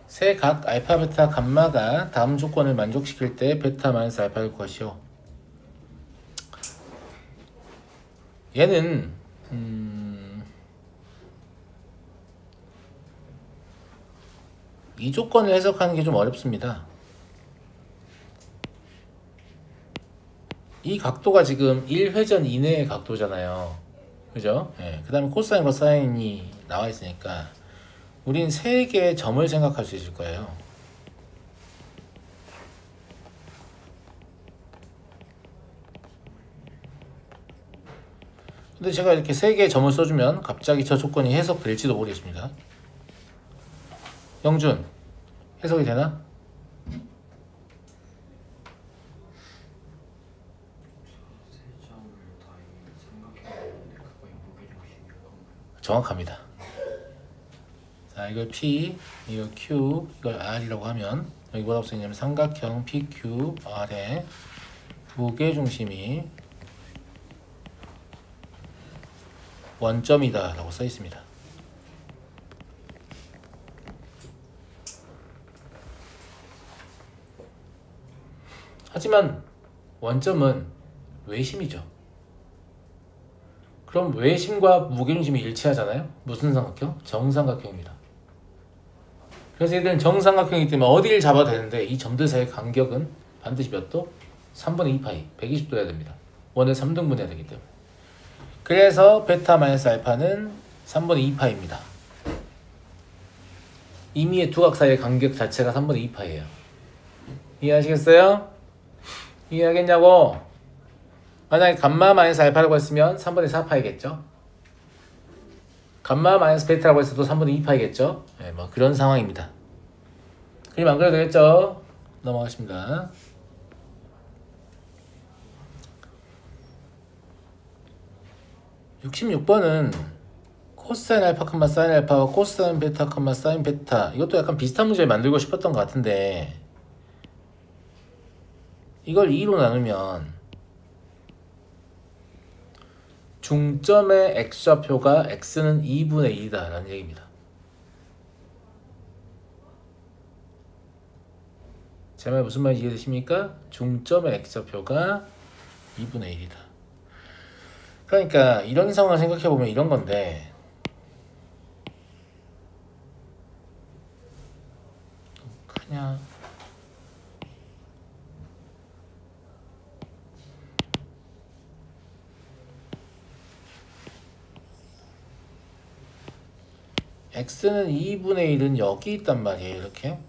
세 각 알파, 베타, 감마가 다음 조건을 만족시킬 때 베타 마이너스 알파일 것이요. 얘는 이 조건을 해석하는 게 좀 어렵습니다. 이 각도가 지금 1회전 이내의 각도잖아요. 그죠? 예. 그 다음에 코사인, 거사인이 나와 있으니까 우린 세 개의 점을 생각할 수 있을 거예요. 근데 제가 이렇게 세 개의 점을 써주면 갑자기 저 조건이 해석될지도 모르겠습니다. 영준, 해석이 되나? 정확합니다. 자, 이걸 P, 이걸 Q, 이걸 R이라고 하면 여기 뭐라고 써있냐면 삼각형 PQR의 무게중심이 원점이다 라고 써있습니다. 하지만 원점은 외심이죠. 그럼 외심과 무게중심이 일치하잖아요? 무슨 삼각형? 정삼각형입니다. 그래서 얘들은 정삼각형이기 때문에 어디를 잡아도 되는데 이 점들 사이의 간격은 반드시 몇 도? 3분의 2파이, 120도여야 됩니다. 원을 3등분 해야 되기 때문에. 그래서 베타 마이너스 알파는 3분의 2파입니다. 임의의 두 각 사이의 간격 자체가 3분의 2파예요. 이해하시겠어요? 이해하겠냐고? 만약에 감마 마이너스 알파라고 했으면 3분의 4파이겠죠? 감마 마이너스 베타라고 했어도 3분의 2파이겠죠? 네, 뭐 그런 상황입니다. 그림 안 그려도 되겠죠? 넘어가겠습니다. (66번은) 코사인 알파, 사인 알파와 코사인 베타, 사인 베타, 이것도 약간 비슷한 문제를 만들고 싶었던 것 같은데 이걸 2로 나누면 중점의 x좌표가 x는 2분의 1이다 라는 얘기입니다. 제 말 무슨 말인지 이해되십니까? 중점의 x좌표가 2분의 1이다. 그러니까 이런 상황을 생각해보면 이런 건데 그냥 x는 2분의 1은 여기 있단 말이에요. 이렇게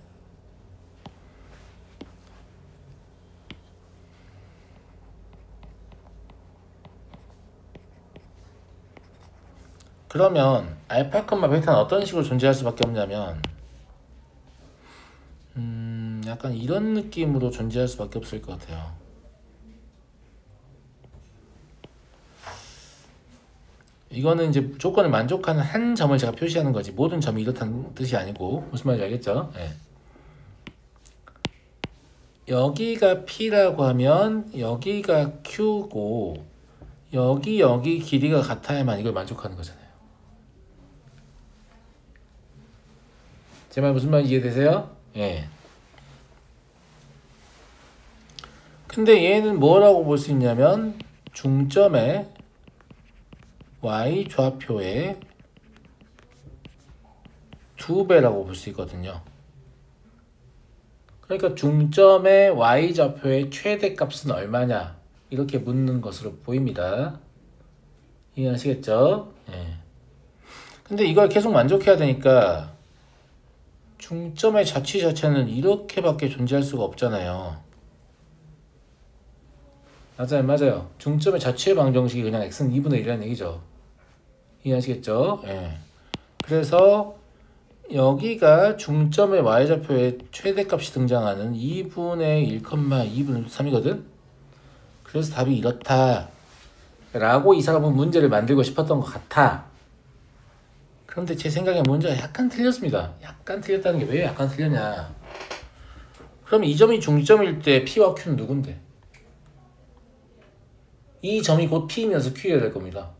그러면 알파, 베타는 어떤 식으로 존재할 수밖에 없냐면 약간 이런 느낌으로 존재할 수밖에 없을 것 같아요. 이거는 이제 조건을 만족하는 한 점을 제가 표시하는 거지 모든 점이 이렇다는 뜻이 아니고 무슨 말인지 알겠죠? 네. 여기가 P라고 하면 여기가 Q고 여기 길이가 같아야만 이걸 만족하는 거잖아요. 제 말 무슨 말인지 이해되세요? 예. 근데 얘는 뭐라고 볼 수 있냐면 중점의 y 좌표의 2배라고 볼 수 있거든요. 그러니까 중점의 y 좌표의 최대값은 얼마냐 이렇게 묻는 것으로 보입니다. 이해하시겠죠? 예. 근데 이걸 계속 만족해야 되니까 중점의 자취 자체는 이렇게밖에 존재할 수가 없잖아요. 맞아요. 중점의 자취의 방정식이 그냥 x는 2분의 1이라는 얘기죠. 이해하시겠죠? 예. 그래서 여기가 중점의 y좌표의 최대값이 등장하는 2분의 1, 2분의 3이거든? 그래서 답이 이렇다 라고 이 사람은 문제를 만들고 싶었던 것 같아. 그런데 제 생각에 문제가 약간 틀렸습니다. 약간 틀렸다는 게 왜 약간 틀렸냐? 그럼 이 점이 중점일 때 P와 Q는 누군데? 이 점이 곧 P이면서 Q여야 될 겁니다.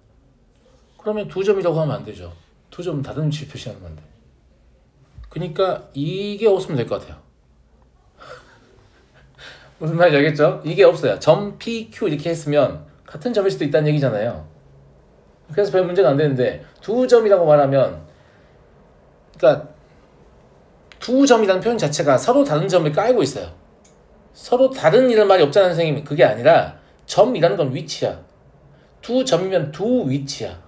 그러면 두 점이라고 하면 안 되죠. 두 점은 다른 위치를 표시하는 건데. 그러니까 이게 없으면 될 것 같아요. 무슨 말인지 알겠죠? 이게 없어요. 점 PQ 이렇게 했으면 같은 점일 수도 있다는 얘기잖아요. 그래서 별 문제가 안 되는데 두 점이라고 말하면 그러니까 두 점이라는 표현 자체가 서로 다른 점을 깔고 있어요. 서로 다른 이라는 말이 없잖아요, 선생님. 그게 아니라 점이라는 건 위치야. 두 점이면 두 위치야.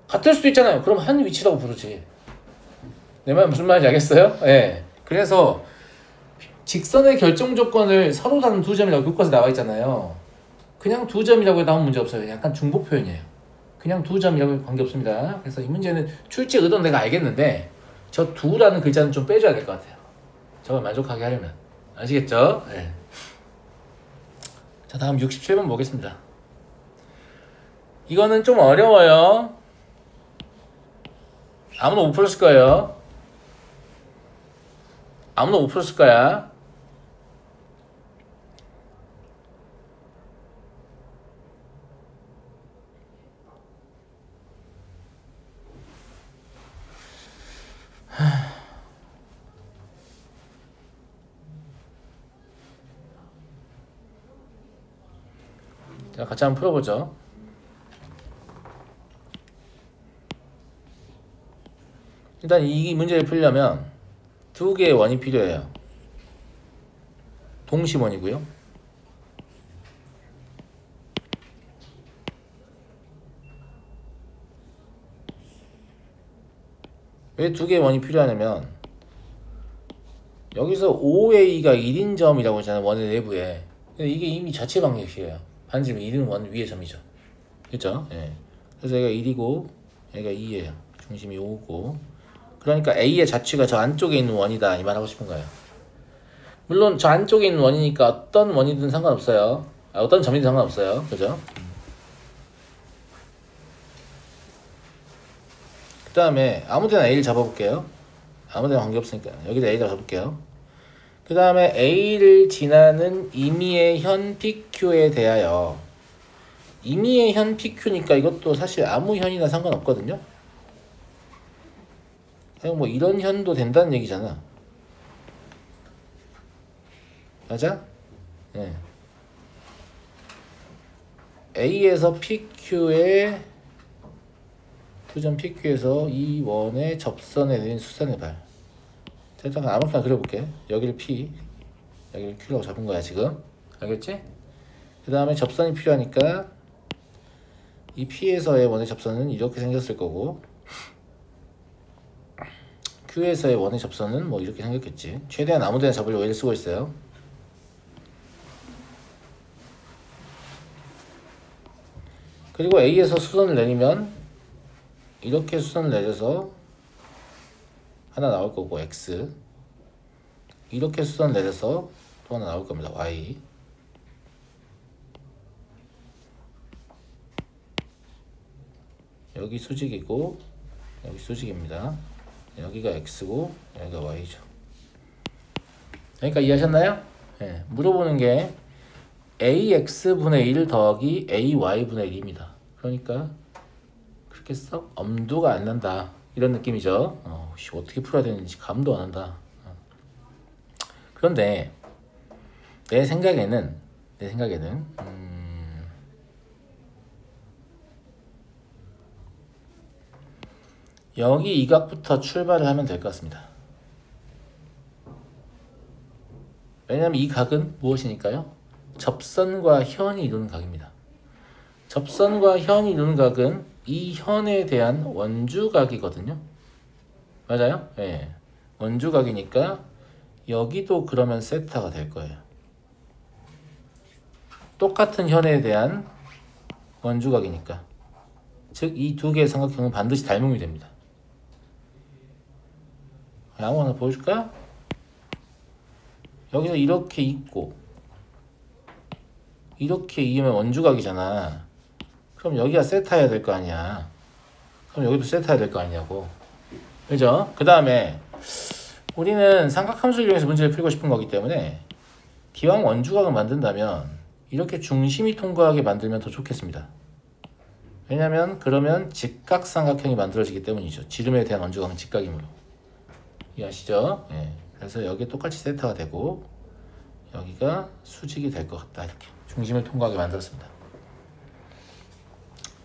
같을 수도 있잖아요. 그럼 한 위치라고 부르지. 내 말 무슨 말인지 알겠어요? 예. 네. 그래서 직선의 결정 조건을 서로 다른 두 점이라고 교과서에 나와 있잖아요. 그냥 두 점이라고 해도 아무 문제 없어요. 약간 중복 표현이에요. 그냥 두 점이라고 해도 관계없습니다. 그래서 이 문제는 출제 의도는 내가 알겠는데 저 두라는 글자는 좀 빼줘야 될 것 같아요. 저걸 만족하게 하려면. 아시겠죠? 네. 자, 다음 67번 보겠습니다. 이거는 좀 어려워요. 아무나 못 풀었을 거예요. 아무나 못 풀었을 거야. 자, 같이 한번 풀어보죠. 일단 이 문제를 풀려면 두 개의 원이 필요해요. 동시원이고요. 왜 두 개의 원이 필요하냐면 여기서 OA가 1인 점이라고 했잖아요. 원의 내부에. 이게 이미 자체 방정식이에요. 반지름 1은 원 위의 점이죠. 그렇죠? 예. 그래서 얘가 1이고 얘가 2예요. 중심이 5고. 그러니까 A의 자취가 저 안쪽에 있는 원이다 이 말 하고 싶은 거예요. 물론 저 안쪽에 있는 원이니까 어떤 원이든 상관없어요. 어떤 점이든 상관없어요. 그죠? 그 다음에 아무데나 A를 잡아볼게요. 아무데나 관계없으니까 여기다 A를 잡아볼게요. 그 다음에 A를 지나는 임의의 현 PQ에 대하여 임의의 현 PQ니까 이것도 사실 아무 현이나 상관없거든요. 그냥 뭐 이런 현도 된다는 얘기잖아. 맞아? 네. A에서 PQ에 두점 PQ에서 이 원의 접선에 대한 수선의 발. 일단 아무렇게나 그려볼게. 여기를 P, 여기를 Q라고 잡은 거야 지금. 알겠지? 그 다음에 접선이 필요하니까 이 P에서의 원의 접선은 이렇게 생겼을 거고 Q에서의 원의 접선은 뭐 이렇게 생겼겠지. 최대한 아무데나 잡으려고 L을 쓰고 있어요. 그리고 A에서 수선을 내리면 이렇게 수선을 내려서 하나 나올 거고 X, 이렇게 수선을 내려서 또 하나 나올 겁니다. Y. 여기 수직이고 여기 수직입니다. 여기가 X고 여기가 Y죠. 그러니까 이해하셨나요? 네, 물어보는 게 AX분의 1 더하기 AY분의 1입니다. 그러니까 그렇게 썩 엄두가 안 난다 이런 느낌이죠. 어떻게 풀어야 되는지 감도 안 난다. 그런데 내 생각에는 여기 이 각부터 출발을 하면 될 것 같습니다. 왜냐하면 이 각은 무엇이니까요? 접선과 현이 이루는 각입니다. 접선과 현이 이루는 각은 이 현에 대한 원주각이거든요. 맞아요? 예. 원주각이니까 여기도 그러면 세타가 될 거예요. 똑같은 현에 대한 원주각이니까. 즉 이 두 개의 삼각형은 반드시 닮음이 됩니다. 아무거나 보여줄까? 여기서 이렇게 있고 이렇게 이으면 원주각이잖아. 그럼 여기가 세타여야 될 거 아니야. 그럼 여기도 세타여야 될 거 아니냐고. 그죠? 그 다음에 우리는 삼각함수를 이용해서 문제를 풀고 싶은 거기 때문에 기왕 원주각을 만든다면 이렇게 중심이 통과하게 만들면 더 좋겠습니다. 왜냐면 그러면 직각삼각형이 만들어지기 때문이죠. 지름에 대한 원주각은 직각이므로. 이해하시죠? 예. 그래서 여기 똑같이 세타가 되고 여기가 수직이 될 것 같다. 이렇게 중심을 통과하게 만들었습니다.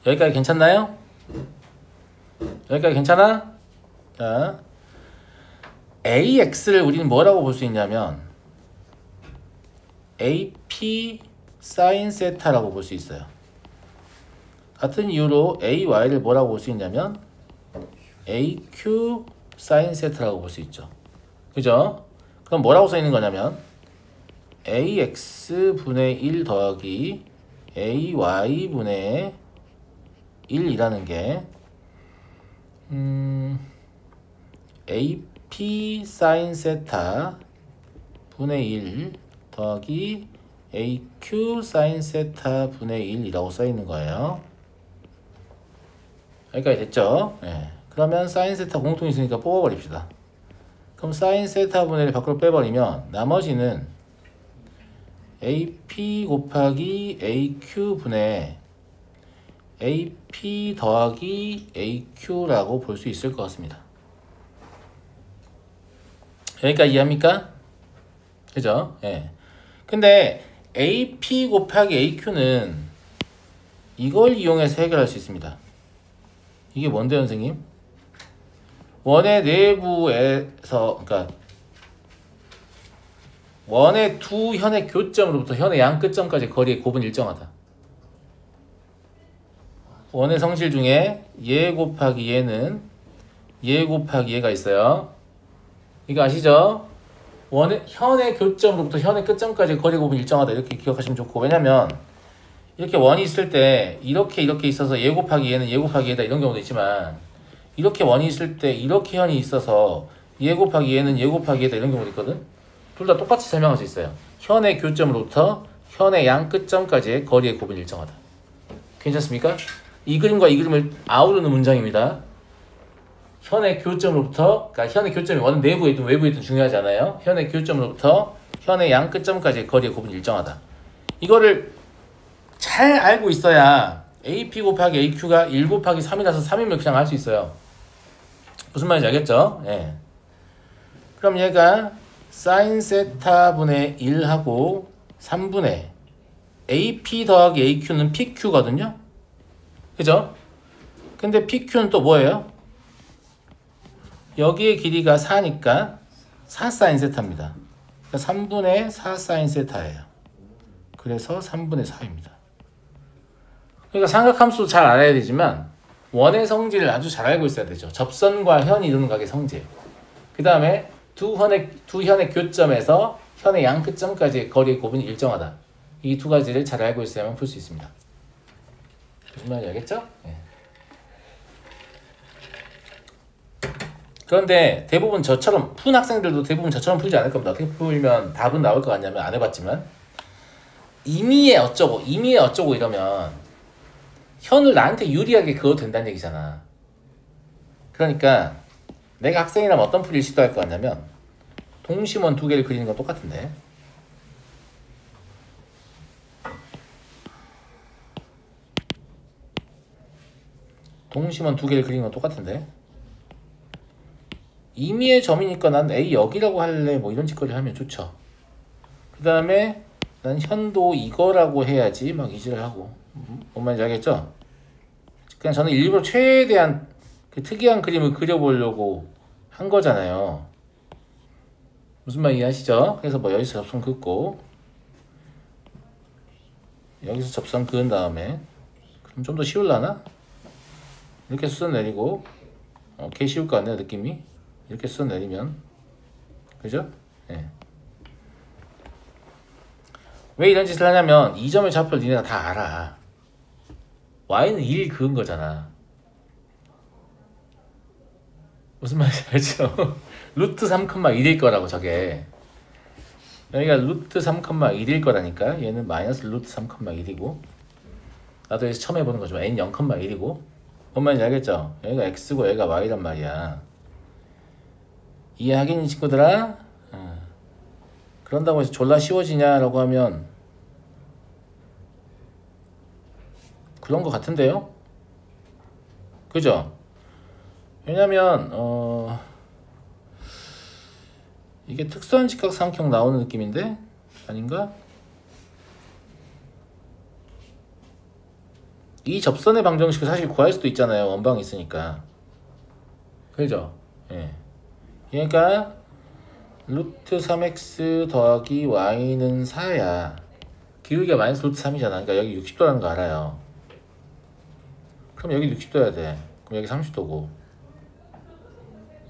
여기까지 괜찮나요? 여기까지 괜찮아? 자, AX를 우리는 뭐라고 볼 수 있냐면 AP sin 세타라고 볼 수 있어요. 같은 이유로 AY를 뭐라고 볼 수 있냐면 AQ sin 세타라고 볼 수 있죠. 그죠? 그럼 뭐라고 써 있는 거냐면 AX분의 1 더하기 AY분의 1이라는 게 AP sin 세타 분의 1 더하기 AQ sin 세타 분의 1이라고 써 있는 거예요. 여기까지 됐죠? 네. 그러면 sin 세타 공통이 있으니까 뽑아버립시다. 그럼 sin 세타 분의 1 밖으로 빼버리면 나머지는 AP 곱하기 AQ 분의 AP 더하기 AQ라고 볼 수 있을 것 같습니다. 여기까지 이해합니까? 그죠? 예. 근데 AP 곱하기 AQ는 이걸 이용해서 해결할 수 있습니다. 이게 뭔데요, 선생님? 원의 내부에서, 그러니까 원의 두 현의 교점으로부터 현의 양 끝점까지 거리의 곱은 일정하다. 원의 성질 중에 얘 곱하기 얘는 얘 곱하기 얘가 있어요. 이거 아시죠? 원의 현의 교점으로부터 현의 끝점까지 거리 곱은 일정하다. 이렇게 기억하시면 좋고, 왜냐면 이렇게 원이 있을 때 이렇게 있어서 얘 곱하기 얘는 얘 곱하기 얘다 이런 경우도 있지만 이렇게 원이 있을 때 이렇게 현이 있어서 얘 곱하기 얘는 얘 곱하기 얘다 이런 경우도 있거든. 둘 다 똑같이 설명할 수 있어요. 현의 교점으로부터 현의 양 끝점까지의 거리의 곱은 일정하다. 괜찮습니까? 이 그림과 이 그림을 아우르는 문장입니다. 현의 교점으로부터, 그러니까 현의 교점이 원 내부에 있든 외부에 있든 중요하지 않아요. 현의 교점으로부터 현의 양 끝점까지의 거리의 곱은 일정하다. 이거를 잘 알고 있어야 AP 곱하기 AQ가 1 곱하기 3이라서 3이면 그냥 알 수 있어요. 무슨 말인지 알겠죠? 예. 그럼 얘가 sin 세타 분의 1하고 3분의 AP 더하기 AQ는 PQ거든요. 그죠? 근데 PQ는 또 뭐예요? 여기의 길이가 4니까 4 sin 세타입니다. 그러니까 3분의 4 sin 세타예요. 그래서 3분의 4입니다. 그러니까 삼각함수 잘 알아야 되지만 원의 성질을 아주 잘 알고 있어야 되죠. 접선과 현이 이루는 각의 성질. 그 다음에 두 현의 교점에서 현의 양 끝점까지의 거리의 곱은 일정하다. 이 두 가지를 잘 알고 있어야만 풀 수 있습니다. 무슨 말인지 알겠죠? 네. 그런데 대부분 저처럼 푼 학생들도 대부분 저처럼 풀지 않을 겁니다. 어떻게 풀면 답은 나올 것 같냐면 안 해봤지만 임의의 어쩌고 이러면 현을 나한테 유리하게 그어도 된다는 얘기잖아. 그러니까 내가 학생이라면 어떤 풀이를 시도할 것 같냐면 동심원 두 개를 그리는 건 똑같은데 동심원 두 개를 그리는 건 똑같은데 임의의 점이니까 난 A 여기라고 할래 뭐 이런 짓거리 하면 좋죠. 그 다음에 난 현도 이거라고 해야지 막 이질을 하고 뭔 말인지 알겠죠? 그냥 저는 일부러 최대한 그 특이한 그림을 그려보려고 한 거잖아요. 무슨 말 이해하시죠? 그래서 뭐 여기서 접선 긋고 여기서 접선 그은 다음에 그럼 좀 더 쉬울라나? 이렇게 수선 내리고 개 쉬울 것 같네요 느낌이. 이렇게 수선 내리면 그죠? 네. 왜 이런 짓을 하냐면 이 점의 좌표를 니네가 다 알아. y는 1 그은 거잖아. 무슨 말인지 알죠? 루트 3,1일 거라고 저게. 여기가 루트 3,1일 거라니까. 얘는 마이너스 루트 3,1이고 나도 여기서 처음 해보는 거지만 n 0,1이고 뭔 말인지 알겠죠? 여기가 x고 여기가 y란 말이야. 이해하겠니 친구들아? 그런다고 해서 졸라 쉬워지냐라고 하면 그런 것 같은데요? 그죠? 왜냐면 이게 특수한 직각 삼각형 나오는 느낌인데? 아닌가? 이 접선의 방정식을 사실 구할 수도 있잖아요. 원방이 있으니까. 그죠? 예. 얘가 루트 3x 더하기 y는 4야. 기울기가 마이너스 루트 3이잖아. 그러니까 여기 60도라는 거 알아요. 그럼 여기 60도야 돼. 그럼 여기 30도고.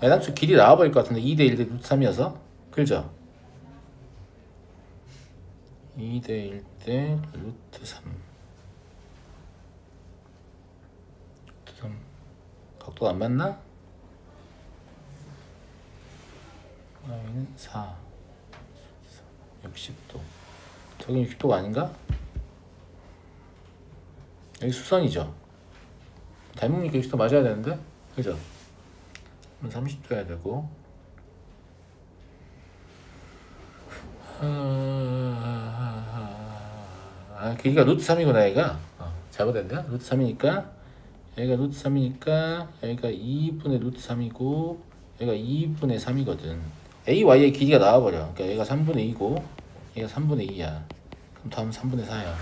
애당초 길이 나와버릴 것 같은데 2대 1대 루트 3이어서. 그죠? 2대 1대 루트 3. 루트 3. 각도가 안 맞나? y는 4. 60도. 저기 60도가 아닌가? 여기 수선이죠. 닮으니까 60도 맞아야 되는데? 그죠? 그럼 30도 해야 되고. 길이가 루트 3이구나, 얘가. 잘못했네요. 루트 3이니까, 여기가 루트 3이니까, 여기가 2분의 루트 3이고, 여기가 2분의 3이거든. a, y의 길이가 나와버려. 그러니까 얘가 3분의 2고, 얘가 3분의 2야. 그럼 다음은 3분의 4야.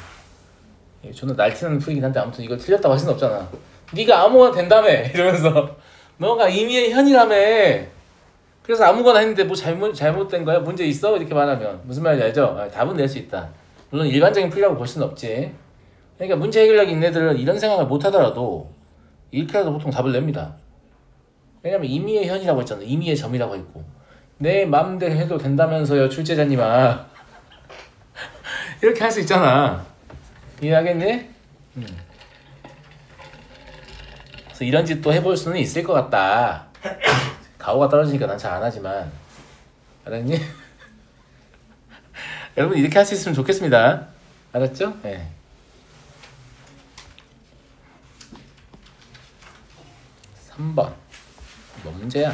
존나 날티나는 풀이긴 한데, 아무튼 이거 틀렸다고 할 수는 없잖아. 네가 아무거나 된다며! 이러면서. 너가 임의의 현이라며! 그래서 아무거나 했는데 뭐 잘못된 거야? 문제 있어? 이렇게 말하면. 무슨 말인지 알죠? 답은 낼 수 있다. 물론 일반적인 풀이라고 볼 수는 없지. 그러니까 문제 해결력 있는 애들은 이런 생각을 못 하더라도 이렇게라도 보통 답을 냅니다. 왜냐면 임의의 현이라고 했잖아. 임의의 점이라고 했고. 내 맘대로 해도 된다면서요, 출제자님아. 이렇게 할 수 있잖아. 이해하겠니? 그래서 이런 짓도 해볼 수는 있을 것 같다. 가오가 떨어지니까 난 잘 안 하지만. 알았니? 여러분 이렇게 할 수 있으면 좋겠습니다. 알았죠? 네. 3번. 뭐 문제야?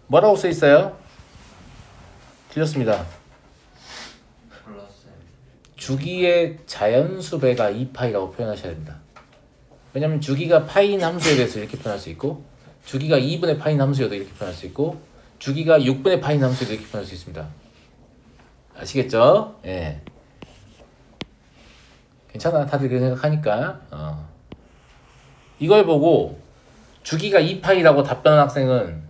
뭐라고 써 있어요? 틀렸습니다. 주기의 자연수배가 2파이라고 표현하셔야 됩니다. 왜냐면 주기가 파인 함수에 대해서 이렇게 표현할 수 있고, 주기가 2분의 파인 함수여도 이렇게 표현할 수 있고, 주기가 6분의 파인 함수여도 이렇게 표현할 수 있습니다. 아시겠죠? 예. 괜찮아. 다들 그렇게 생각하니까. 이걸 보고 주기가 2파이라고 답변한 학생은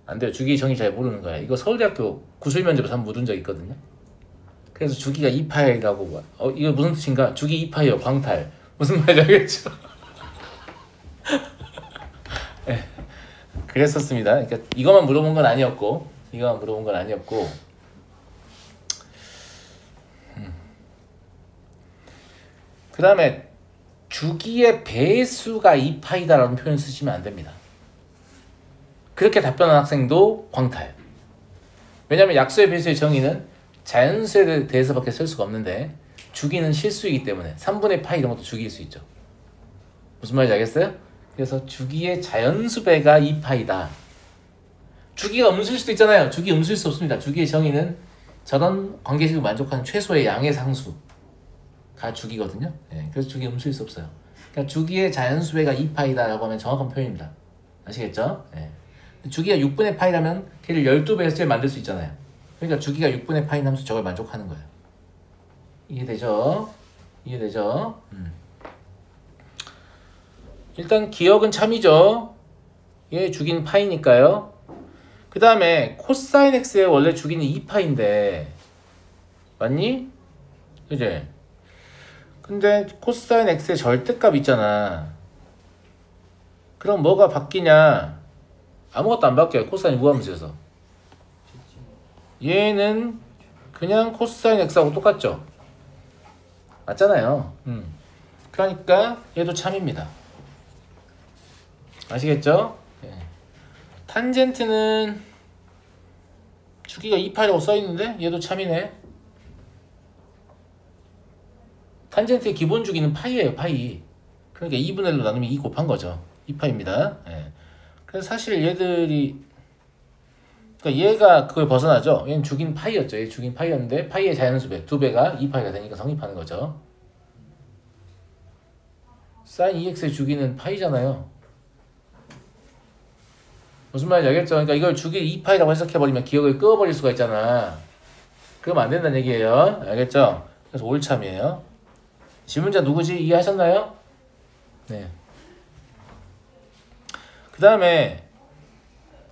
안 돼요. 주기 정의 잘 모르는 거야. 이거 서울대학교 구술면접에서 한번 묻은 적 있거든요. 그래서 주기가 2파이라고 이거 무슨 뜻인가? 주기 2파이요. 광탈. 무슨 말인지 알겠죠? 네. 그랬었습니다. 그러니까 이것만 물어본 건 아니었고, 그 다음에 주기의 배수가 2파이다라는 표현 쓰시면 안 됩니다. 그렇게 답변한 학생도 광탈. 왜냐면 약수의 배수의 정의는 자연수에 대해서밖에 쓸 수가 없는데 주기는 실수이기 때문에 3분의 파이 이런 것도 주기일 수 있죠. 무슨 말인지 알겠어요? 그래서 주기의 자연수배가 2파이다. 주기가 음수일 수도 있잖아요. 주기 음수일 수 없습니다. 주기의 정의는 저런 관계식을 만족하는 최소의 양의 상수가 주기거든요. 네, 그래서 주기 음수일 수 없어요. 그러니까 주기의 자연수배가 2파이다라고 하면 정확한 표현입니다. 아시겠죠? 네. 주기가 6분의 파이라면 걔를 12배에서 만들 수 있잖아요. 그러니까 주기가 6분의 파인 함수 저걸 만족하는 거예요. 이해되죠? 일단 기억은 참이죠. 얘 주기는 파이니까요. 그 다음에 코사인 x의 원래 주기는 2파인데 맞니? 그지? 근데 코사인 x의 절대값 있잖아. 그럼 뭐가 바뀌냐? 아무것도 안 바뀌어요. 코사인 무함수여서. 얘는 그냥 코사인 x하고 똑같죠? 맞잖아요. 그러니까 얘도 참입니다. 아시겠죠? 네. 탄젠트는 주기가 2파이라고 써있는데 얘도 참이네. 탄젠트의 기본 주기는 파이예요. 파이. 그러니까 2분의 1로 나누면 2 곱한 거죠. 2파입니다. 네. 그래서 사실 얘들이 그러니까 얘가 그걸 벗어나죠. 얘는 주긴 파이였죠. 얘 주긴 파이였는데 파이의 자연수배 2배가 2파이가 되니까 성립하는 거죠. sin 2x의 주기는 파이잖아요. 무슨 말인지 알겠죠? 그러니까 이걸 주기 2파이라고 해석해버리면 기억을 끄어버릴 수가 있잖아. 그러면 안 된다는 얘기예요. 알겠죠? 그래서 올참이에요. 질문자 누구지? 이해하셨나요? 네. 그 다음에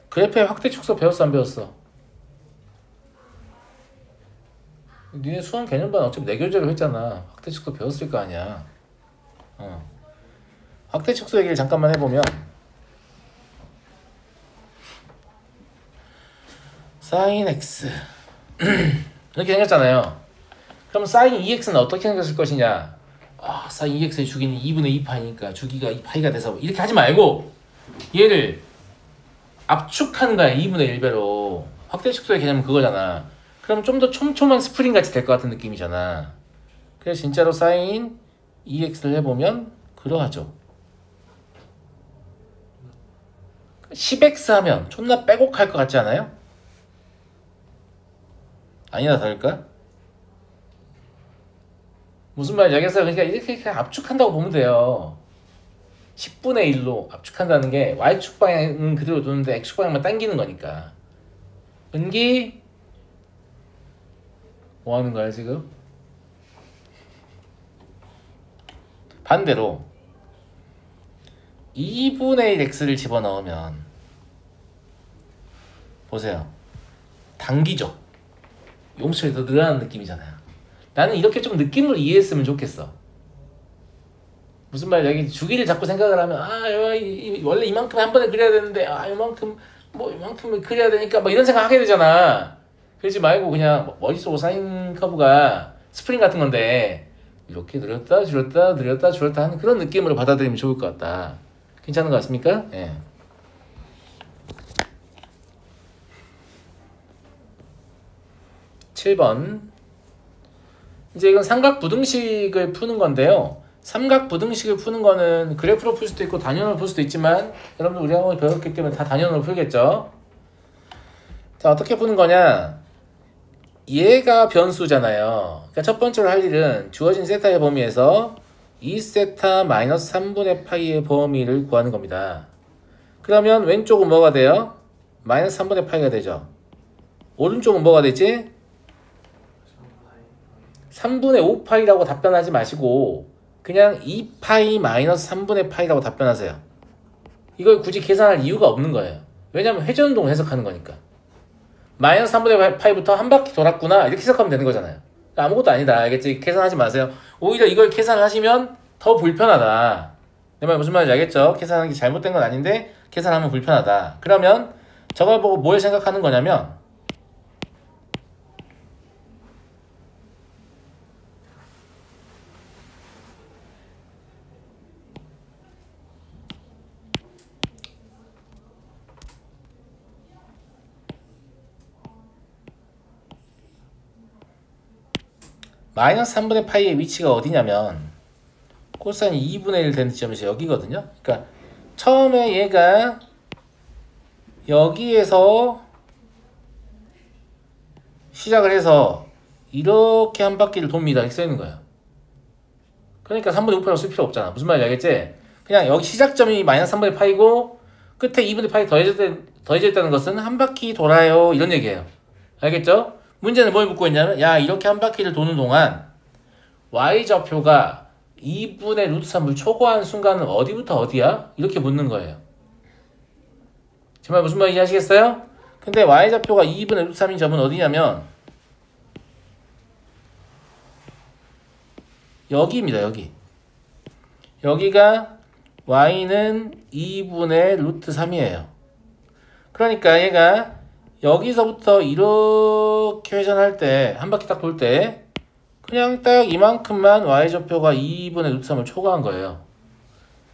그래프의 확대 축소 배웠어 안 배웠어? 니네 수학 개념반 어차피 내 교재로 했잖아. 확대 축소 배웠을 거 아니야. 확대 축소 얘기를 잠깐만 해보면 sin x 이렇게 생겼잖아요. 그럼 sin 2x는 어떻게 생겼을 것이냐? sin 2x의 주기는 2분의 2파이니까 주기가 2파이가 돼서 이렇게 하지 말고 얘를 압축한 거야. 2분의 1배로. 확대 축소의 개념은 그거잖아. 그럼 좀 더 촘촘한 스프링 같이 될 것 같은 느낌이잖아. 그래서 진짜로 sin 2x를 해보면 그러하죠. 10x 하면 존나 빼곡할 것 같지 않아요? 아니나 다를까? 무슨 말인지 알겠어요? 그러니까 이렇게 그냥 압축한다고 보면 돼요. 10분의 1로 압축한다는 게 y축 방향은 그대로 두는데 x축 방향만 당기는 거니까. 은기 뭐 하는 거야 지금? 반대로 2분의 1 x를 집어넣으면 보세요. 당기죠. 용수에 더 늘어나는 느낌이잖아요. 나는 이렇게 좀 느낌을 이해했으면 좋겠어. 무슨 말이야? 주기를 자꾸 생각을 하면 원래 이만큼 한 번에 그려야 되는데 이만큼을 그려야 되니까 막 이런 생각 하게 되잖아. 그러지 말고 그냥 머릿속 사인 커브가 스프링 같은 건데 이렇게 늘었다 줄였다 늘었다 줄였다 하는 그런 느낌으로 받아들이면 좋을 것 같다. 괜찮은 것 같습니까? 예. (7번) 이제 이건 삼각부등식을 푸는 건데요. 삼각부등식을 푸는 거는 그래프로 풀 수도 있고 단위로 풀 수도 있지만 여러분들 우리 학원에 배웠기 때문에 다 단위로 풀겠죠. 자, 어떻게 푸는 거냐? 얘가 변수잖아요. 그러니까 첫 번째로 할 일은 주어진 세타의 범위에서 2세타 마이너스 3분의 파이의 범위를 구하는 겁니다. 그러면 왼쪽은 뭐가 돼요? 마이너스 3분의 파이가 되죠. 오른쪽은 뭐가 되지? 3분의 5파이라고 답변하지 마시고 그냥 2파이 마이너스 3분의 파이라고 답변하세요. 이걸 굳이 계산할 이유가 없는 거예요. 왜냐면 회전운동 해석하는 거니까. 마이너스 3분의 파이부터 한 바퀴 돌았구나 이렇게 해석하면 되는 거잖아요. 아무것도 아니다. 알겠지? 계산하지 마세요. 오히려 이걸 계산을 하시면 더 불편하다. 내 말 무슨 말인지 알겠죠? 계산하는 게 잘못된 건 아닌데 계산하면 불편하다. 그러면 저걸 보고 뭘 생각하는 거냐면 마이너스 3분의 파이의 위치가 어디냐면 코사인 2분의 1 되는 지점에서 여기거든요. 그러니까 처음에 얘가 여기에서 시작을 해서 이렇게 한 바퀴를 돕니다. 이렇게 써있는 거예요. 그러니까 3분의 5파이라고 쓸 필요 없잖아. 무슨 말인지 알겠지? 그냥 여기 시작점이 마이너스 3분의 파이고 끝에 2분의 파이 더해져 있다는 것은 한 바퀴 돌아요. 이런 얘기예요. 알겠죠? 문제는 뭘 묻고 있냐면 야 이렇게 한 바퀴를 도는 동안 y좌표가 2분의 루트 3을 초과한 순간은 어디부터 어디야? 이렇게 묻는 거예요. 정말 무슨 말인지 아시겠어요? 근데 y좌표가 2분의 루트 3인 점은 어디냐면 여기입니다. 여기가 y는 2분의 루트 3이에요. 그러니까 얘가 여기서부터 이렇게 회전할 때 한 바퀴 딱 돌 때 그냥 딱 이만큼만 y좌표가 2분의 루트 3을 초과한 거예요.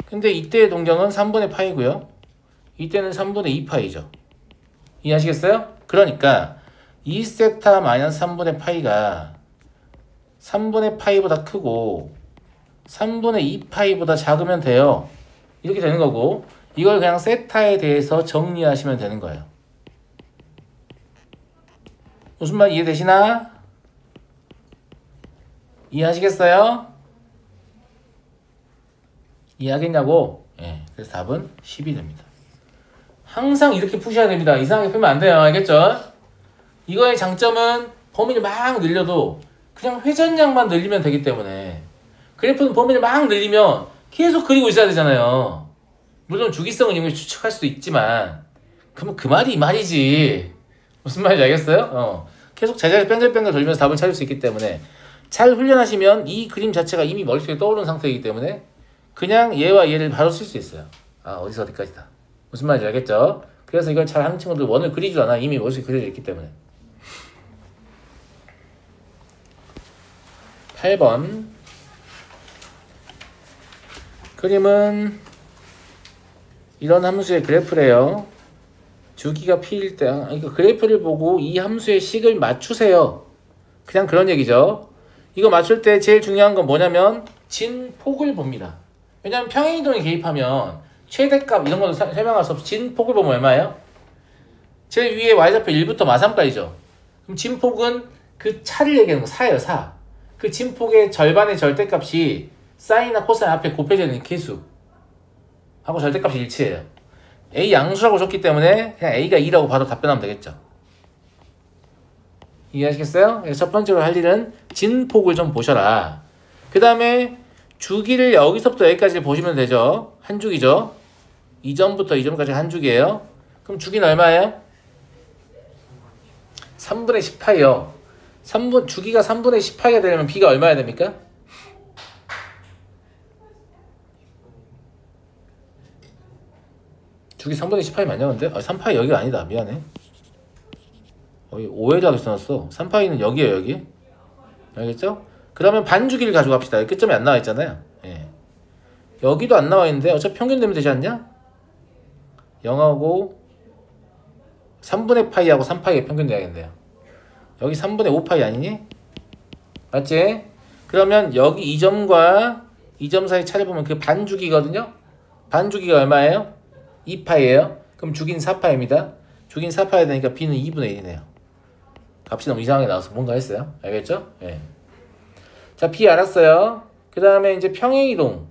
근데 이때의 동경은 3분의 파이고요. 이때는 3분의 2파이죠. 이해하시겠어요? 그러니까 2세타 마이너스 3분의 파이가 3분의 파이보다 크고 3분의 2파이보다 작으면 돼요. 이렇게 되는 거고 이걸 그냥 세타에 대해서 정리하시면 되는 거예요. 무슨 말 이해되시나? 이해하시겠어요? 이해하겠냐고? 예, 그래서 답은 10이 됩니다. 항상 이렇게 푸셔야 됩니다. 이상하게 풀면 안 돼요. 알겠죠? 이거의 장점은 범위를 막 늘려도 그냥 회전량만 늘리면 되기 때문에 그래프는 범위를 막 늘리면 계속 그리고 있어야 되잖아요. 물론 주기성은 이미 추측할 수도 있지만 그러면 그 말이 이 말이지. 무슨 말인지 알겠어요? 계속 제자리 뺑글뺑글 돌리면서 답을 찾을 수 있기 때문에 잘 훈련하시면 이 그림 자체가 이미 머릿속에 떠오르는 상태이기 때문에 그냥 얘와 얘를 바로 쓸 수 있어요. 아, 어디서 어디까지다. 무슨 말인지 알겠죠? 그래서 이걸 잘 하는 친구들 원을 그리지도 않아. 이미 머릿속에 그려져 있기 때문에. 8번 그림은 이런 함수의 그래프래요. 주기가 p일 때 이거 그래프를 보고 이 함수의 식을 맞추세요. 그냥 그런 얘기죠. 이거 맞출 때 제일 중요한 건 뭐냐면 진폭을 봅니다. 왜냐면 평행이동에 개입하면 최대값 이런 거는 설명할 수 없이 진폭을 보면 얼마예요? 제일 위에 y좌표 1부터 마3까지죠. 그럼 진폭은 그 차를 얘기하는 거 4예요. 4. 그 진폭의 절반의 절대값이 사인이나 코사인 앞에 곱해져 있는 계수 하고 절대값이 일치해요. A 양수라고 줬기 때문에 그냥 A가 2라고 봐도 답변하면 되겠죠. 이해하시겠어요? 그래서 첫 번째로 할 일은 진폭을 좀 보셔라. 그 다음에 주기를 여기서부터 여기까지 보시면 되죠. 한 주기죠. 이 점부터 이 점까지 한 주기예요. 그럼 주기는 얼마예요? 3분의 10파이요. 주기가 3분의 10파이가 되려면 B가 얼마야 됩니까? 주기 3분의 10파이 맞냐 근데? 3파이 여기가 아니다. 미안해. 오해를 하게 써놨어. 3파이는 여기에요. 여기. 알겠죠? 그러면 반주기를 가지고 갑시다. 끝점이 안 나와 있잖아요. 예. 여기도 안 나와 있는데 어차피 평균 되면 되지 않냐? 0하고 3분의 파이하고 3파이가 평균 돼야겠네요. 여기 3분의 5파이 아니니? 맞지? 그러면 여기 이 점과 이 점 사이 차를 보면 그 반주기거든요? 반주기가 얼마예요? 2파이예요. 그럼 주기는 4파입니다. 주기는 4파야 되니까 B는 2분의 1이네요. 값이 너무 이상하게 나와서 뭔가 했어요. 알겠죠? 예. 자, B 알았어요. 그 다음에 이제 평행이동.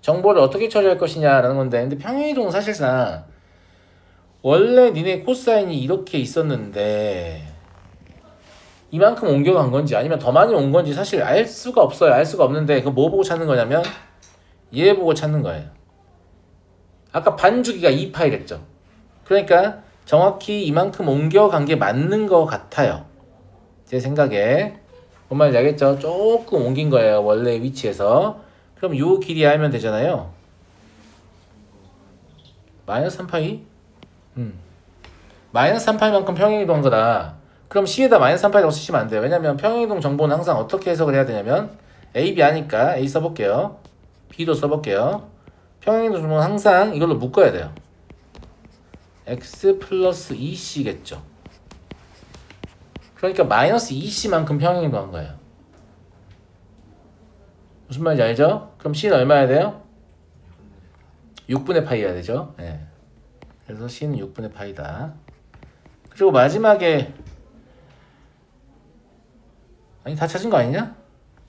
정보를 어떻게 처리할 것이냐라는 건데, 근데 평행이동은 사실상 원래 니네 코사인이 이렇게 있었는데 이만큼 옮겨간 건지 아니면 더 많이 온 건지 사실 알 수가 없어요. 알 수가 없는데 그 뭐 보고 찾는 거냐면 얘 보고 찾는 거예요. 아까 반주기가 2파이랬죠. 그러니까 정확히 이만큼 옮겨간 게 맞는 것 같아요. 제 생각에. 뭔 말인지 알겠죠? 조금 옮긴 거예요. 원래 위치에서. 그럼 요 길이 알면 되잖아요. 마이너스 3파이? 마이너스 3파이만큼 평행이동한 거다. 그럼 C에다 마이너스 3파이라고 쓰시면 안 돼요. 왜냐면 평행이동 정보는 항상 어떻게 해석을 해야 되냐면 A, B 아니까 A 써볼게요. B도 써볼게요. 평행이동 정보는 항상 이걸로 묶어야 돼요. X 플러스 2C겠죠. 그러니까 마이너스 2C만큼 평행이동한 거예요. 무슨 말인지 알죠? 그럼 C는 얼마야 돼요? 6분의 파이여야 되죠. 네. 그래서 C는 6분의 파이다. 그리고 마지막에 아니 다 찾은 거 아니냐?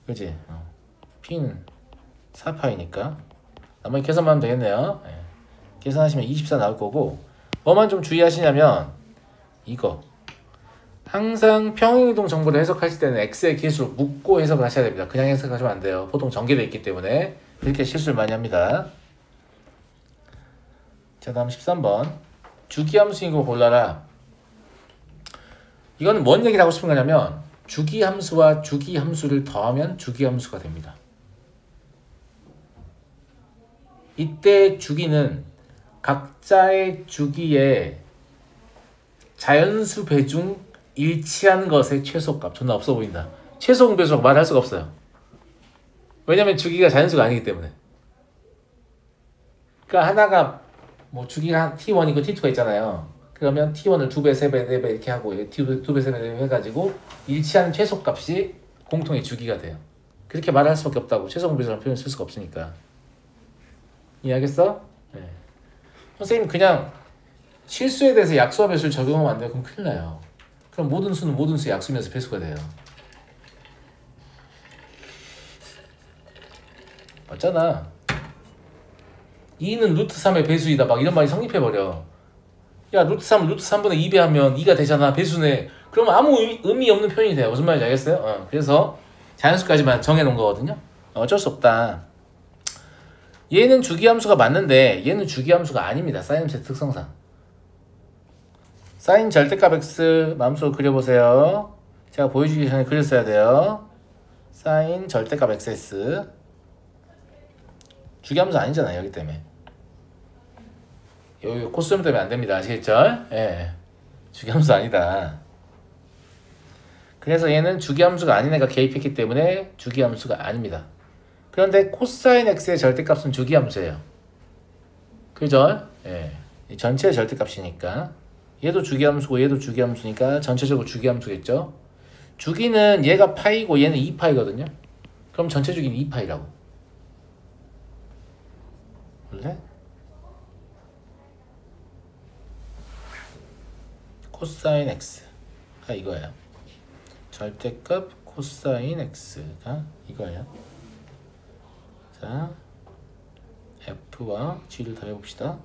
그지? P는 4파이니까 나머지 계산만 하면 되겠네요. 네. 계산하시면 24 나올 거고 뭐만 좀 주의하시냐면 이거 항상 평행이동 정보를 해석하실 때는 X의 기수로 묶고 해석을 하셔야 됩니다. 그냥 해석하시면 안 돼요. 보통 전개되어 있기 때문에 그렇게 실수를 많이 합니다. 자, 다음 13번 주기함수인 거 골라라. 이거는 뭔 얘기를 하고 싶은 거냐면 주기함수와 주기함수를 더하면 주기함수가 됩니다. 이때 주기는 각자의 주기에 자연수 배중 일치한 것의 최소값. 존나 없어 보인다. 최소 공배수라고 말할 수가 없어요. 왜냐면 주기가 자연수가 아니기 때문에. 그러니까 하나가 뭐 주기가 T1이고 T2가 있잖아요. 그러면 T1을 2배, 3배, 4배 이렇게 하고 2배, 3배 해가지고 일치하는 최소값이 공통의 주기가 돼요. 그렇게 말할 수밖에 없다고. 최소 공배수라는 표현을 쓸 수가 없으니까. 이해하겠어? 네. 선생님 그냥 실수에 대해서 약수와 배수를 적용하면 안 돼요. 그럼 큰일 나요. 그럼 모든 수는 모든 수의 약수면서 배수가 돼요. 맞잖아. 2는 루트 3의 배수이다 막 이런 말이 성립해버려. 야 루트 3을 루트 3분의 2배 하면 2가 되잖아. 배수네. 그러면 아무 의미 없는 표현이 돼요. 무슨 말인지 알겠어요? 그래서 자연수까지만 정해놓은 거거든요. 어쩔 수 없다. 얘는 주기함수가 맞는데 얘는 주기함수가 아닙니다. 사인의 특성상. 사인 절대값 x 마음속으로 그려보세요. 제가 보여주기 전에 그렸어야 돼요. 사인 절대값 xs 주기함수 아니잖아요. 여기 때문에. 여기 코스염 때문에 안 됩니다. 아시겠죠? 예. 주기함수 아니다. 그래서 얘는 주기함수가 아닌 애가 개입했기 때문에 주기함수가 아닙니다. 그런데 코사인 x의 절대값은 주기함수예요. 그죠? 예. 이 전체의 절대값이니까. 얘도 주기함수고 얘도 주기함수니까 전체적으로 주기함수겠죠? 주기는 얘가 파이고 얘는 2파이거든요. 그럼 전체 주기는 2파이라고. 원래? 코사인 x가 이거예요. 절대값 코사인 x가 이거예요. 자, f와 g를 더해봅시다.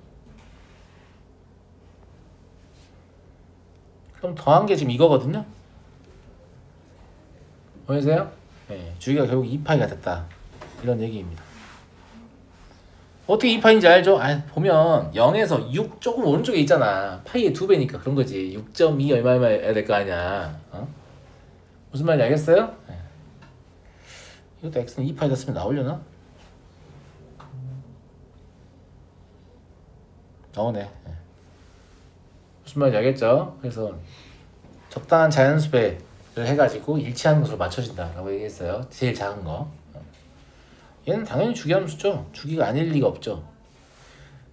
그럼 더한 게 지금 이거거든요. 보이세요? 네, 주기가 결국 2파이가 됐다. 이런 얘기입니다. 어떻게 2파인지 알죠? 보면 0에서 6 조금 오른쪽에 있잖아. 파이의 2배니까 그런 거지. 6.2 얼마 해야 될 거 아니야. 무슨 말인지 알겠어요? 네. 이것도 x는 2파이다 쓰면 나오려나? 나오네. 네. 무슨 말인지 알겠죠? 그래서 적당한 자연수배를 해가지고 일치하는 것으로 맞춰진다라고 얘기했어요. 제일 작은 거. 얘는 당연히 주기함수죠. 주기가 아닐 리가 없죠.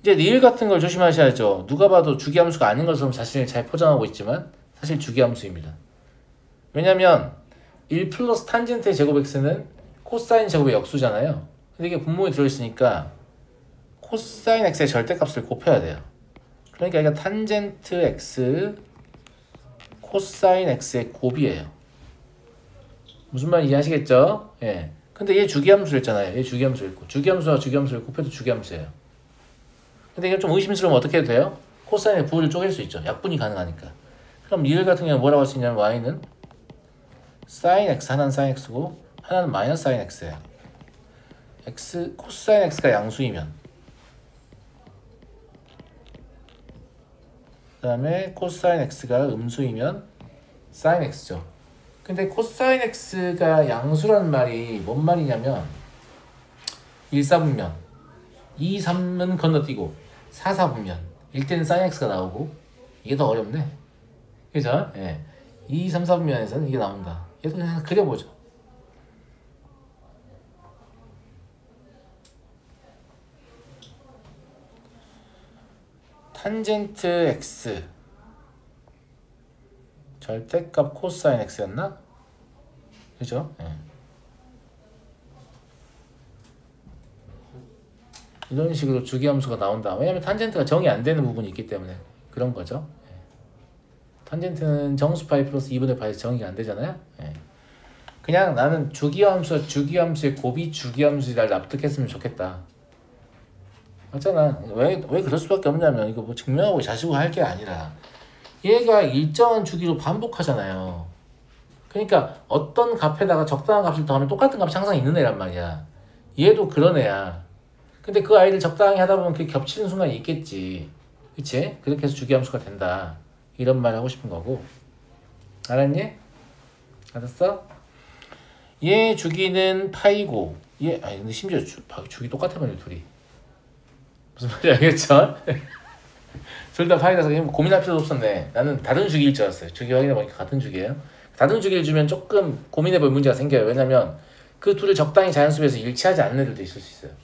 이제 리을 같은 걸 조심하셔야죠. 누가 봐도 주기함수가 아닌 것처럼 자신을 잘 포장하고 있지만 사실 주기함수입니다. 왜냐면 1 플러스 탄젠트의 제곱 x는 코사인 제곱의 역수잖아요. 근데 이게 분모에 들어있으니까 코사인 x의 절대값을 곱해야 돼요. 그러니까 이게 탄젠트 x 코사인 x의 곱이에요. 무슨 말인지 이해하시겠죠? 예. 근데 얘 주기함수였잖아요. 얘 주기함수였고 주기함수와 주기함수를 곱해도 주기함수예요. 근데 이게 좀 의심스러우면 어떻게 해도 돼요? 코사인의 부호를 쪼갤 수 있죠. 약분이 가능하니까. 그럼 리을 같은 경우는 뭐라고 할 수 있냐면 y는 sin x, 하나는 sin x고 하나는 마이너스 sin x예요. x, 코사인 x가 양수이면 그 다음에 코사인 x가 음수이면 sin x죠. 근데 코사인 x가 양수라는 말이 뭔 말이냐면 1, 4분면 2, 3은 건너뛰고 4, 4분면 1때는 sin x가 나오고 이게 더 어렵네. 그죠? 예. 2, 3, 4분면에서는 이게 나온다. 얘도 그냥 그려보죠. 탄젠트 x 절대값 코사인 x였나? 그죠? 예. 이런 식으로 주기함수가 나온다. 왜냐면 탄젠트가 정이 안 되는 부분이 있기 때문에 그런 거죠. 예. 탄젠트는 정수 파이 플러스 2분의 파이에서 정의가 안 되잖아요. 예. 그냥 나는 주기함수의 곱이 주기함수를 납득했으면 좋겠다. 맞잖아. 왜 그럴 수밖에 없냐면 이거 뭐 증명하고 자시고 할 게 아니라 얘가 일정한 주기로 반복하잖아요. 그러니까 어떤 값에다가 적당한 값을 더하면 똑같은 값이 항상 있는 애란 말이야. 얘도 그런 애야. 근데 그 아이를 적당히 하다 보면 그게 겹치는 순간이 있겠지. 그치? 그렇게 해서 주기함수가 된다. 이런 말 하고 싶은 거고. 알았니? 알았어? 얘 주기는 파이고 근데 심지어 주기 똑같아 버려 둘이. 무슨 말인지 알겠죠? 둘 다 파이라서 고민할 필요도 없었네. 나는 다른 주기일 줄 알았어요. 주기 확인해보니까 같은 주기예요. 다른 주기를 주면 조금 고민해볼 문제가 생겨요. 왜냐면 그 둘을 적당히 자연수에서 일치하지 않는 애들도 있을 수 있어요.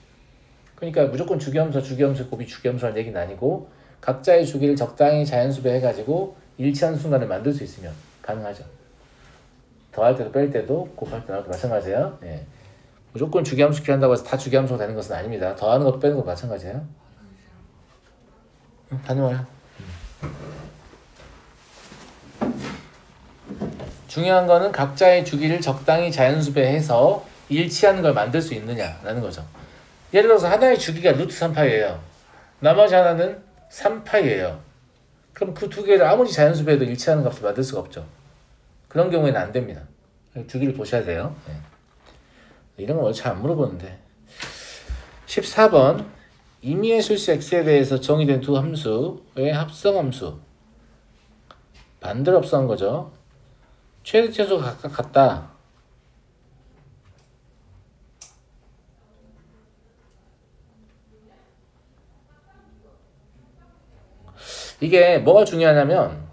그러니까 무조건 주기함수와 주기함수의 곱이 주기함수라는 얘기는 아니고 각자의 주기를 적당히 자연수배 해가지고 일치하는 순간을 만들 수 있으면 가능하죠. 더할 때도 뺄 때도 곱할 때도 마찬가지예요. 예. 무조건 주기함수 기한다고 해서 다 주기함수가 되는 것은 아닙니다. 더하는 것도 빼는 것도 마찬가지예요. 다녀와요. 중요한 거는 각자의 주기를 적당히 자연수배해서 일치하는 걸 만들 수 있느냐라는 거죠. 예를 들어서 하나의 주기가 루트 3파이예요. 나머지 하나는 3파이예요. 그럼 그 두 개를 아무리 자연수배해도 일치하는 값을 만들 수가 없죠. 그런 경우에는 안 됩니다. 주기를 보셔야 돼요. 네. 이런 건 원래 잘 안 물어보는데. 14번 임의의 실수 x에 대해서 정의된 두 함수의 합성함수 반대로 합성한 거죠. 최대 최소가 각각 같다. 이게 뭐가 중요하냐면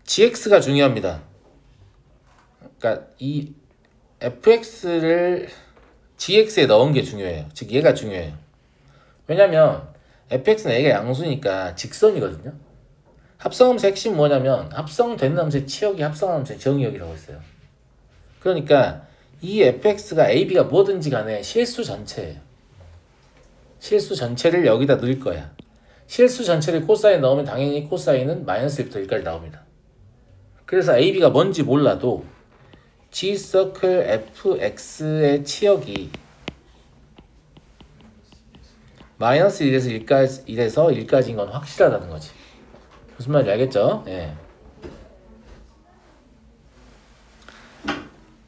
gx가 중요합니다. 그러니까 이 fx를 gx에 넣은 게 중요해요. 즉 얘가 중요해요. 왜냐면 fx는 a가 양수니까 직선이거든요. 합성함수 핵심 뭐냐면 합성되는 함수의 치역이 합성함수의 정의역이라고 했어요. 그러니까 이 fx가 ab가 뭐든지 간에 실수 전체예요. 실수 전체를 여기다 넣을 거야. 실수 전체를 코사인 넣으면 당연히 코사인은 마이너스 1부터 1까지 나옵니다. 그래서 ab가 뭔지 몰라도 G서클 fx의 치역이 마이너스 1에서 1까지인 건 확실하다는 거지. 무슨 말인지 알겠죠? 예.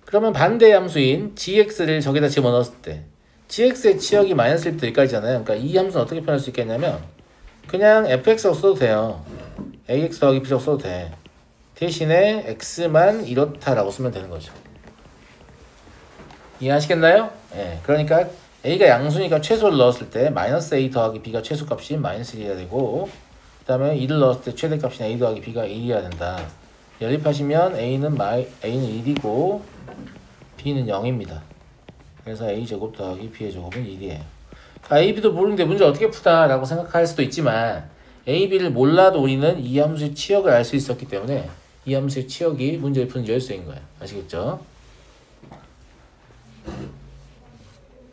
그러면 반대 함수인 gx를 저기다 집어넣었을 때 gx의 치역이 마이너스 1부터 1까지잖아요. 그러니까 이 함수는 어떻게 표현할 수 있겠냐면 그냥 fx라고 써도 돼요. ax 더하기 b라고 써도 돼. 대신에 x만 이렇다라고 쓰면 되는 거죠. 이해하시겠나요? 예. 그러니까 a가 양수니까 최소를 넣었을 때 마이너스 a 더하기 b가 최소값이 마이너스 1이어야 되고 그 다음에 1을 넣었을 때 최대값인 a 더하기 b가 1이어야 된다. 연립하시면 a는 1이고 b는 0입니다. 그래서 a제곱 더하기 b의 제곱은 1이에요. a, b도 모르는데 문제 어떻게 푸다 라고 생각할 수도 있지만 a, b를 몰라도 우리는 이 함수의 치역을 알 수 있었기 때문에 이 함수의 치역이 문제를 푸는 열쇠인 거예요. 아시겠죠?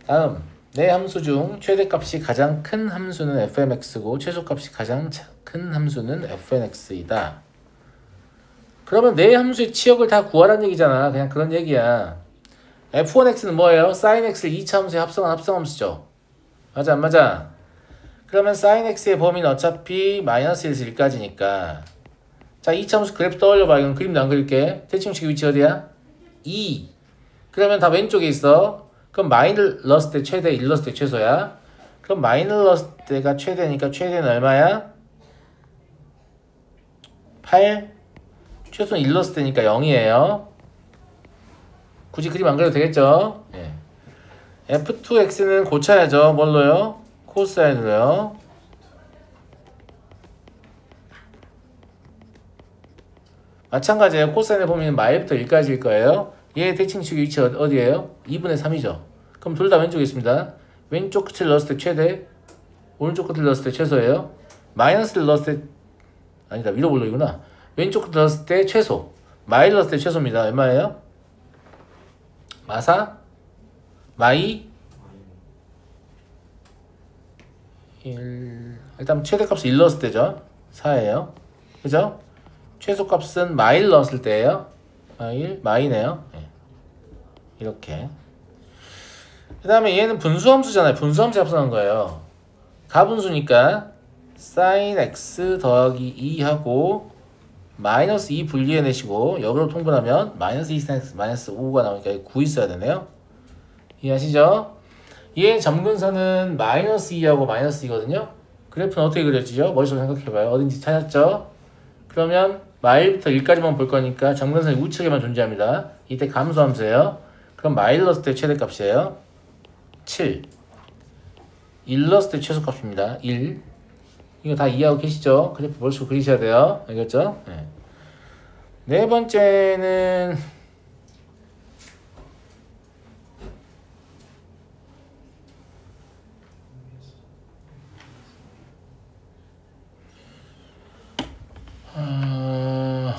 다음 내 함수 중 최대값이 가장 큰 함수는 fmx고 최소값이 가장 큰 함수는 fnx이다. 그러면 내 함수의 치역을 다 구하라는 얘기잖아. 그냥 그런 얘기야. f1x는 뭐예요? sin x를 2차 함수에 합성한 합성함수죠. 맞아 안 맞아? 그러면 sin x의 범위는 어차피 마이너스 1에서 1까지니까 자 2차 함수 그래프 떠올려봐. 이건 그림도 안 그릴게. 대칭식 위치 어디야? 2. 그러면 다 왼쪽에 있어. 그럼 마이너스 넣었을 때 최대, 1 넣었을 때 최소야. 그럼 마이너스 넣었을 때가 최대니까 최대는 얼마야? 8. 최소는 1 넣었을 때니까 0이에요. 굳이 그림 안 그려도 되겠죠? 예. f2x는 고쳐야죠. 뭘로요? 코사인으로요. 마찬가지예요. 코사인의 범위는 마일부터 1까지일 거예요. 얘 대칭식 위치 어디예요? 2분의 3이죠. 그럼 둘 다 왼쪽에 있습니다. 왼쪽 끝을 넣었을 때 최대, 오른쪽 끝을 넣었을 때 최소예요. 마이너스를 넣었을 때 아니다, 위로 볼록이구나. 왼쪽 끝을 넣었을 때 최소, 마일 넣었을 때 최소입니다. 얼마예요? 마사? 마이? 1. 일단 최대값을 1 넣었을 때죠. 4예요. 그죠? 최소값은 마일 넣었을 때예요. 마이네요. 네. 이렇게. 그 다음에 얘는 분수함수잖아요. 분수함수 합성한 거예요. 가분수니까 sin x 더하기 2 하고 마이너스 2 분리해내시고 역으로 통분하면 마이너스 2 sin x 마이너스 5가 나오니까 9 있어야 되네요. 이해하시죠? 얘 점근선은 마이너스 2하고 마이너스 2거든요. 그래프는 어떻게 그려지죠? 머릿속으로 생각해봐요. 어딘지 찾았죠? 그러면 마일부터 1까지만 볼 거니까 점근선이 우측에만 존재합니다. 이때 감소함수예요. 그럼 마일 넣었을 때 최대값이에요. 7. 1 넣었을 때 최소값입니다. 1. 이거 다 이해하고 계시죠? 그래프 머릿속으로 그리셔야 돼요. 알겠죠? 네. 네 번째는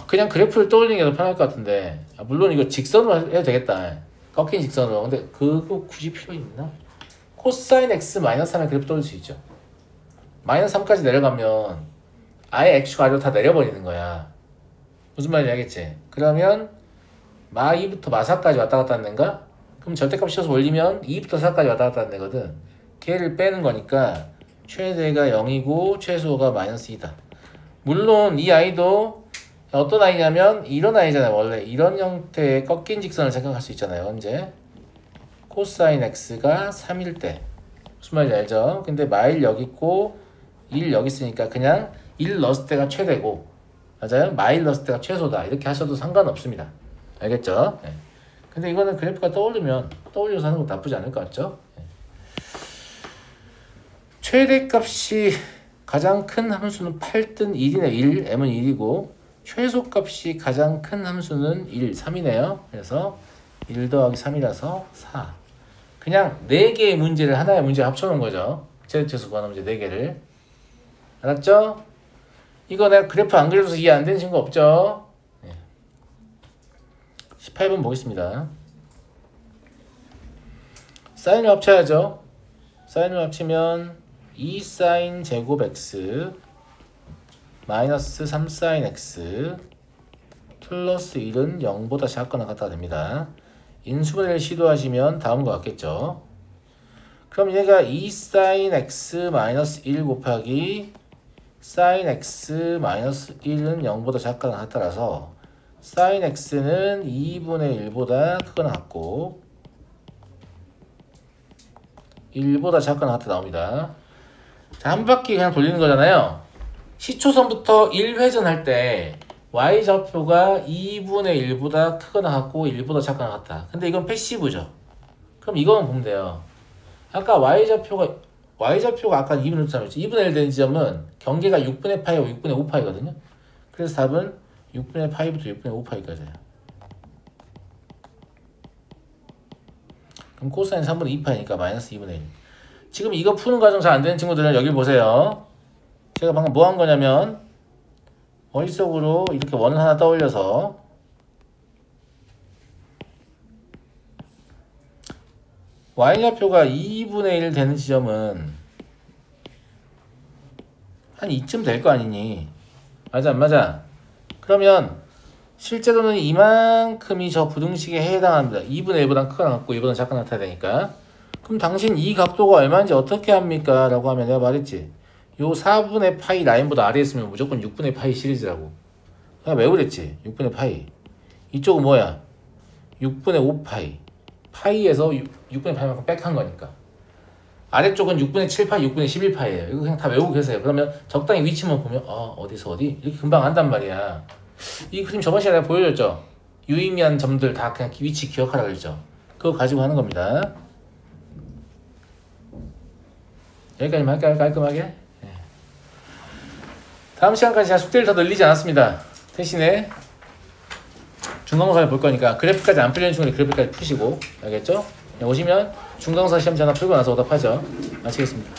그냥 그래프를 떠올리는 게 더 편할 것 같은데 물론 이거 직선으로 해도 되겠다. 꺾인 직선으로. 근데 그거 굳이 필요 있나? 코사인 x 마이너스 3에 그래프 떠올릴 수 있죠. 마이너스 3까지 내려가면 아예 x축 아래로 다 내려버리는 거야. 무슨 말인지 알겠지? 그러면 마 2부터 마 4까지 왔다 갔다 하는 데인가? 그럼 절대값 씌워서 올리면 2부터 4까지 왔다 갔다 하는 데거든. 걔를 빼는 거니까 최대가 0이고 최소가 마이너스 2다. 물론 이 아이도 어떤 아이냐면 이런 아이잖아요. 원래 이런 형태의 꺾인 직선을 생각할 수 있잖아요. 언제? 코사인 x가 3일 때. 무슨 말인지 알죠? 근데 마일 여기 있고 1 여기 있으니까 그냥 1 넣었을 때가 최대고, 맞아요? 마일 넣었을 때가 최소다. 이렇게 하셔도 상관없습니다. 알겠죠? 네. 근데 이거는 그래프가 떠올려서 하는 것도 나쁘지 않을 것 같죠? 네. 최대값이 가장 큰 함수는 8든 1이네. 1, m은 1이고 최소값이 가장 큰 함수는 1, 3이네요. 그래서 1 더하기 3이라서 4. 그냥 4개의 문제를 하나의 문제에 합쳐놓은 거죠. 최대최소 구하는 문제 4개를. 알았죠? 이거 내가 그래프 안 그려줘서 이해 안 되는 친구 없죠? 네. 18번 보겠습니다. 사인을 합쳐야죠. 사인을 합치면 2sin 제곱 x 마이너스 3sin x 플러스 1은 0보다 작거나 같아야 됩니다. 인수분해를 시도하시면 다음과 같겠죠. 그럼 얘가 2sin x 마이너스 1 곱하기 sin x 마이너스 1은 0보다 작거나 같다라서 sin x는 2분의 1보다 크거나 같고 1보다 작거나 같다 나옵니다. 자, 한 바퀴 그냥 돌리는 거잖아요. 시초선부터 1회전 할 때 y좌표가 2분의 1보다 크거나 같고 1보다 작거나 같다. 근데 이건 패시브죠. 그럼 이거만 보면 돼요. 아까 y좌표가 아까 2분의 3이었죠. 2분의 1 되는 지점은 경계가 6분의 파이하고 6분의 5파이거든요. 그래서 답은 6분의 파이부터 6분의 5파이까지예요. 그럼 코사인 3분의 2파이니까 마이너스 2분의 1. 지금 이거 푸는 과정 잘 안 되는 친구들은 여기 보세요. 제가 방금 뭐 한 거냐면 머릿속으로 이렇게 원을 하나 떠올려서 y좌표가 2분의 1 되는 지점은 한 이쯤 될 거 아니니? 맞아 안 맞아? 그러면 실제로는 이만큼이 저 부등식에 해당합니다. 2분의 1보다 크거나 같고 2보다 작거나 같아야 되니까. 그럼 당신 이 각도가 얼마인지 어떻게 합니까? 라고 하면 내가 말했지. 요 4분의 파이 라인보다 아래에 있으면 무조건 6분의 파이 시리즈라고. 내가 왜 그랬지? 6분의 파이. 이쪽은 뭐야? 6분의 5파이. 파이에서 6분의 파이만큼 빽한 거니까. 아래쪽은 6분의 7파이, 6분의 11파이예요. 이거 그냥 다 외우고 계세요. 그러면 적당히 위치만 보면 어디서 어디? 이렇게 금방 안단 말이야. 이 그림 저번 시간에 내가 보여줬죠? 유의미한 점들 다 그냥 위치 기억하라 그랬죠? 그거 가지고 하는 겁니다. 여기까지만 할까요? 깔끔하게? 네. 다음 시간까지 제가 숙제를 더 늘리지 않았습니다. 대신에 중간고사를 볼 거니까 그래프까지 안 풀리는 친구는 그래프까지 푸시고, 알겠죠? 오시면 중간고사 시험 전화 풀고 나서 오답하죠. 마치겠습니다.